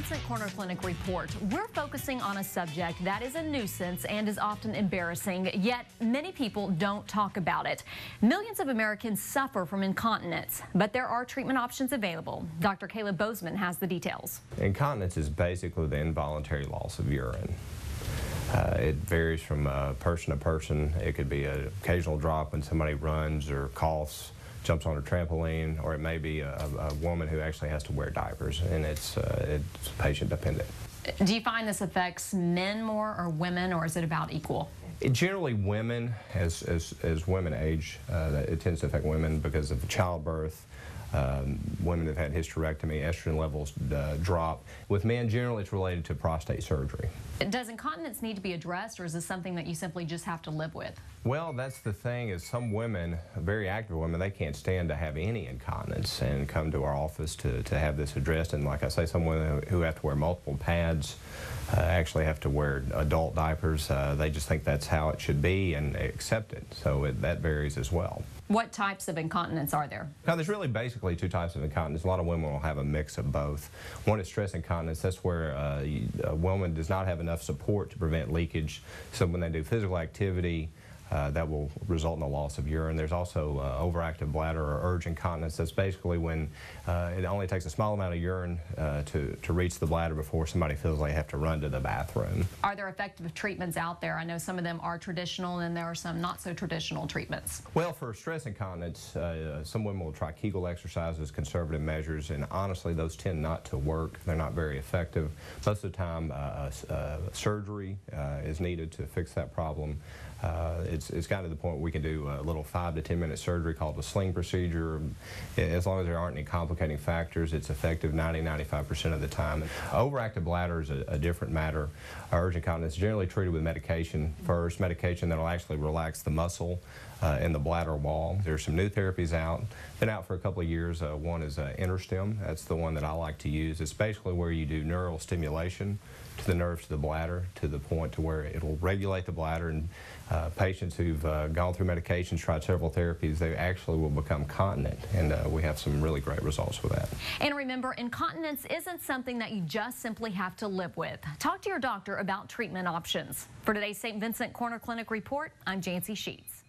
Vincent Corner Clinic report, we're focusing on a subject that is a nuisance and is often embarrassing, yet many people don't talk about it. Millions of Americans suffer from incontinence, but there are treatment options available. Dr. Caleb Bozeman has the details. Incontinence is basically the involuntary loss of urine. It varies from person to person. It could be an occasional drop when somebody runs or coughs, jumps on a trampoline, or it may be a woman who actually has to wear diapers, and it's patient dependent. Do you find this affects men more or women, or is it about equal? Generally women, as women age, it tends to affect women because of childbirth. Women that have had hysterectomy, estrogen levels drop. With men, generally it's related to prostate surgery. Does incontinence need to be addressed, or is this something that you simply just have to live with? Well, that's the thing, is some women, very active women, they can't stand to have any incontinence and come to our office to have this addressed. And like I say, some women who have to wear multiple pads actually have to wear adult diapers. They just think that's how it should be and accept it. So that varies as well. What types of incontinence are there? Now, there's really basically two types of incontinence. A lot of women will have a mix of both. One is stress incontinence. That's where a woman does not have enough support to prevent leakage. So when they do physical activity, that will result in a loss of urine. There's also overactive bladder or urge incontinence. That's basically when it only takes a small amount of urine to reach the bladder before somebody feels they have to run to the bathroom. Are there effective treatments out there? I know some of them are traditional and there are some not so traditional treatments. Well, for stress incontinence, some women will try Kegel exercises, conservative measures, and honestly those tend not to work. They're not very effective. Most of the time surgery is needed to fix that problem. It's gotten to the point where we can do a little 5 to 10 minute surgery called the sling procedure. As long as there aren't any complicating factors, it's effective 90–95% of the time. Overactive bladder is a different matter. Urge incontinence is generally treated with medication first, medication that will actually relax the muscle in the bladder wall. There's some new therapies out, been out for a couple of years. One is InterStim. That's the one that I like to use. It's basically where you do neural stimulation to the nerves to the bladder to the point to where it'll regulate the bladder, and patients who've gone through medications, tried several therapies, they actually will become continent, and we have some really great results with that. And remember, incontinence isn't something that you just simply have to live with. Talk to your doctor about treatment options. For today's St. Vincent Corner Clinic report, I'm Jancy Sheets.